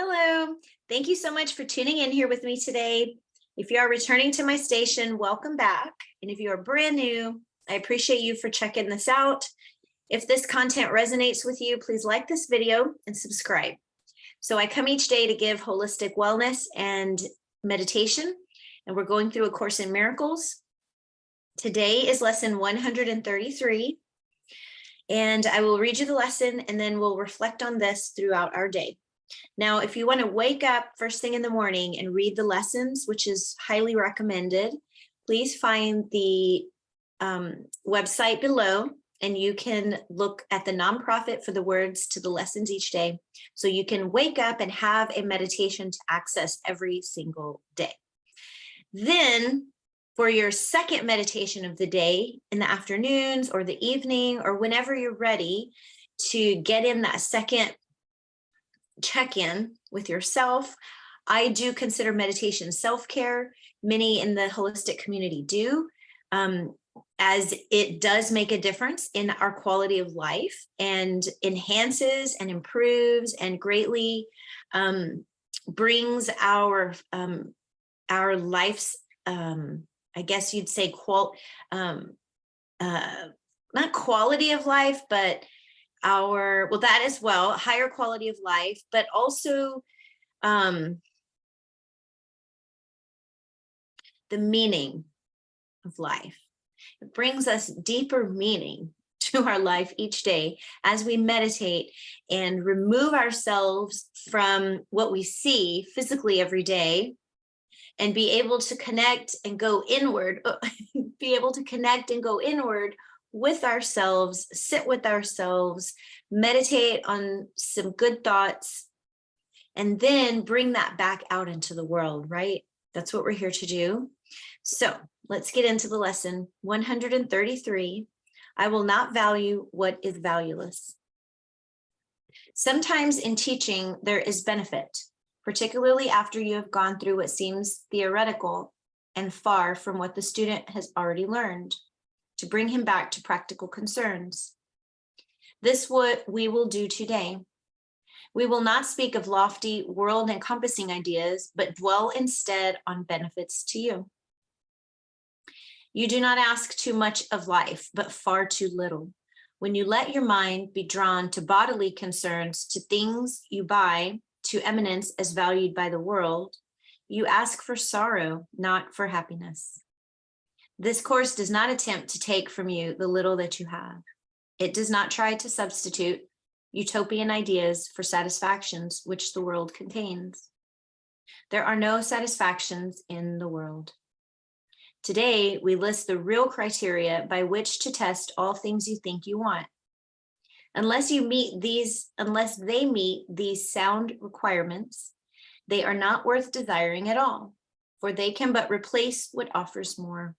Hello, thank you so much for tuning in here with me today. If you are returning to my station, welcome back. And if you are brand new, I appreciate you for checking this out. If this content resonates with you, please like this video and subscribe. So I come each day to give holistic wellness and meditation, and we're going through A Course in Miracles. Today is lesson 133, and I will read you the lesson and then we'll reflect on this throughout our day. Now, if you want to wake up first thing in the morning and read the lessons, which is highly recommended, please find the website below, and you can look at the nonprofit for the words to the lessons each day. So you can wake up and have a meditation to access every single day. Then for your second meditation of the day in the afternoons or the evening or whenever you're ready to get in that second check-in with yourself, I do consider meditation self-care. Many in the holistic community do, as it does make a difference in our quality of life and enhances and improves and greatly brings our life's, I guess you'd say, not quality of life, but well, that as well, higher quality of life, but also the meaning of life. It brings us deeper meaning to our life each day as we meditate and remove ourselves from what we see physically every day and be able to connect and go inward, with ourselves, sit with ourselves, meditate on some good thoughts, and then bring that back out into the world, right? That's what we're here to do. So let's get into the lesson 133. I will not value what is valueless. Sometimes in teaching, there is benefit, particularly after you have gone through what seems theoretical and far from what the student has already learned, to bring him back to practical concerns. This is what we will do today. We will not speak of lofty, world-encompassing ideas, but dwell instead on benefits to you. You do not ask too much of life, but far too little. When you let your mind be drawn to bodily concerns, to things you buy, to eminence as valued by the world, you ask for sorrow, not for happiness. This course does not attempt to take from you the little that you have. It does not try to substitute utopian ideas for satisfactions which the world contains. There are no satisfactions in the world. Today, we list the real criteria by which to test all things you think you want. Unless they meet these sound requirements, they are not worth desiring at all, for they can but replace what offers more.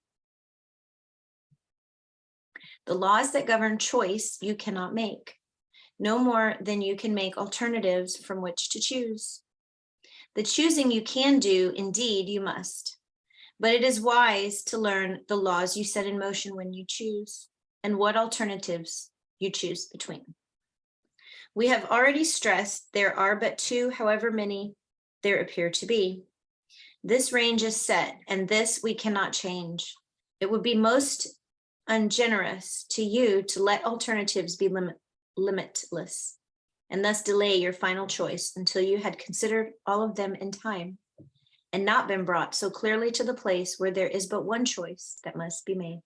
The laws that govern choice you cannot make, no more than you can make alternatives from which to choose. The choosing you can do, indeed you must, but it is wise to learn the laws you set in motion when you choose and what alternatives you choose between. We have already stressed there are but two, however many there appear to be. This range is set, and this we cannot change. It would be most ungenerous to you to let alternatives be limitless and thus delay your final choice until you had considered all of them in time and not been brought so clearly to the place where there is but one choice that must be made.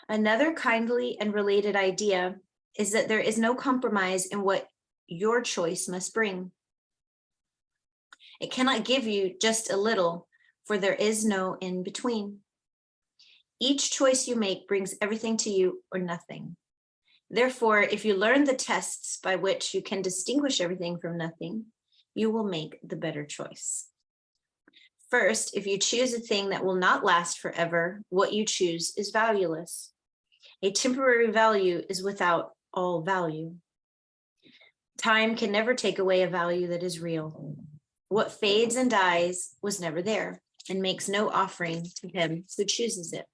Another kindly and related idea is that there is no compromise in what your choice must bring. It cannot give you just a little, for there is no in between. Each choice you make brings everything to you or nothing. Therefore, if you learn the tests by which you can distinguish everything from nothing, you will make the better choice. First, if you choose a thing that will not last forever, what you choose is valueless. A temporary value is without all value. Time can never take away a value that is real. What fades and dies was never there and makes no offering to him who chooses it.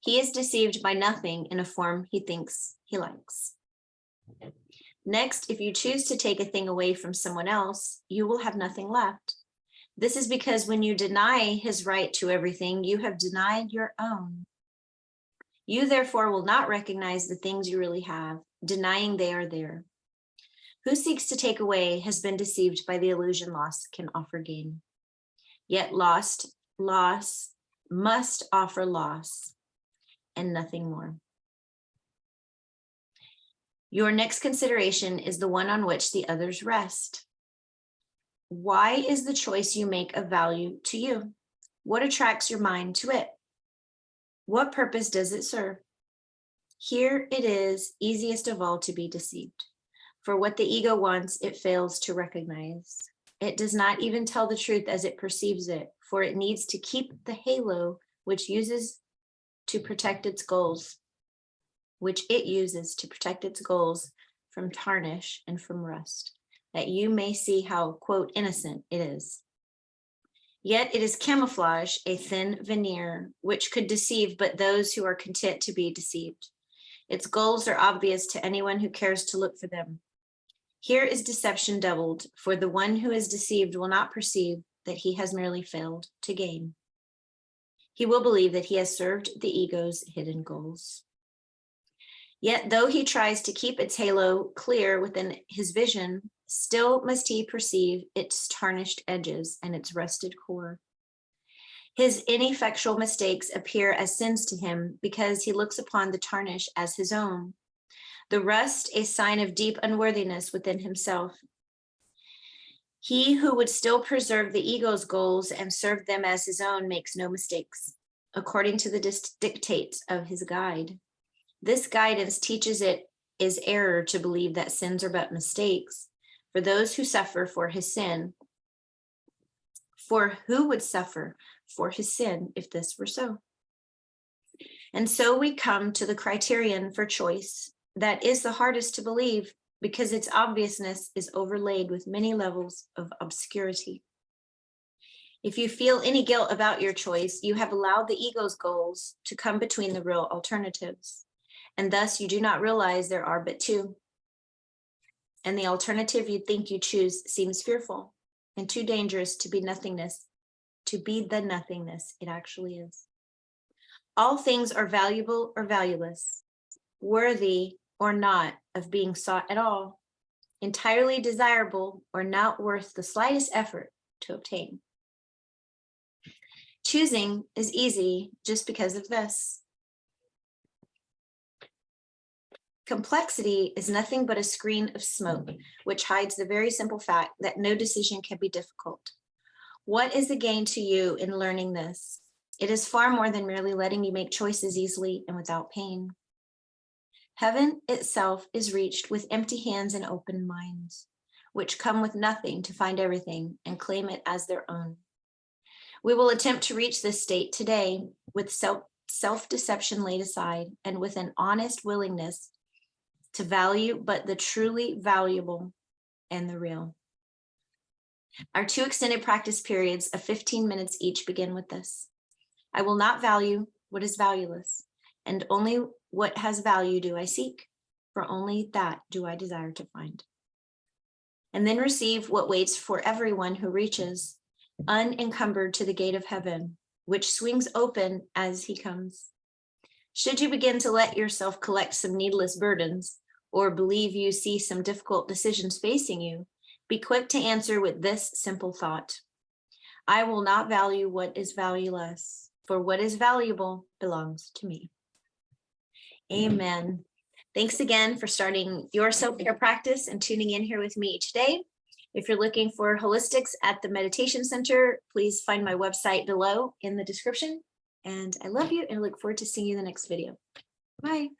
He is deceived by nothing in a form he thinks he likes. Next, if you choose to take a thing away from someone else, you will have nothing left. This is because when you deny his right to everything, you have denied your own. You therefore will not recognize the things you really have, denying they are there. Who seeks to take away has been deceived by the illusion loss can offer gain. Yet loss must offer loss and nothing more. Your next consideration is the one on which the others rest. Why is the choice you make of value to you? What attracts your mind to it? What purpose does it serve? Here it is easiest of all to be deceived. For what the ego wants, it fails to recognize. It does not even tell the truth as it perceives it, for it needs to keep the halo which it uses to protect its goals from tarnish and from rust, that you may see how, quote, innocent it is. Yet it is camouflage, a thin veneer, which could deceive but those who are content to be deceived. Its goals are obvious to anyone who cares to look for them. Here is deception doubled, for the one who is deceived will not perceive that he has merely failed to gain. He will believe that he has served the ego's hidden goals. Yet though he tries to keep its halo clear within his vision, still must he perceive its tarnished edges and its rusted core. His ineffectual mistakes appear as sins to him because he looks upon the tarnish as his own, the rust a sign of deep unworthiness within himself. He who would still preserve the ego's goals and serve them as his own makes no mistakes, according to the dictates of his guide. This guidance teaches it is error to believe that sins are but mistakes for those who suffer for his sin. For who would suffer for his sin if this were so? And so we come to the criterion for choice that is the hardest to believe because its obviousness is overlaid with many levels of obscurity. If you feel any guilt about your choice, you have allowed the ego's goals to come between the real alternatives, and thus you do not realize there are but two. And the alternative you think you choose seems fearful and too dangerous to be the nothingness it actually is. All things are valuable or valueless, worthy or not of being sought at all, entirely desirable or not worth the slightest effort to obtain. Choosing is easy just because of this. Complexity is nothing but a screen of smoke, which hides the very simple fact that no decision can be difficult. What is the gain to you in learning this? It is far more than merely letting you make choices easily and without pain. Heaven itself is reached with empty hands and open minds, which come with nothing to find everything and claim it as their own. We will attempt to reach this state today with self-deception laid aside and with an honest willingness to value but the truly valuable and the real. Our 2 extended practice periods of 15 minutes each begin with this. I will not value what is valueless, and only what has value do I seek, for only that do I desire to find. And then receive what waits for everyone who reaches, unencumbered to the gate of heaven, which swings open as he comes. Should you begin to let yourself collect some needless burdens, or believe you see some difficult decisions facing you, be quick to answer with this simple thought. I will not value what is valueless, for what is valuable belongs to me. Amen. Thanks again for starting your self-care practice and tuning in here with me each day. If you're looking for holistics at the Meditation Center, please find my website below in the description. And I love you and I look forward to seeing you in the next video. Bye.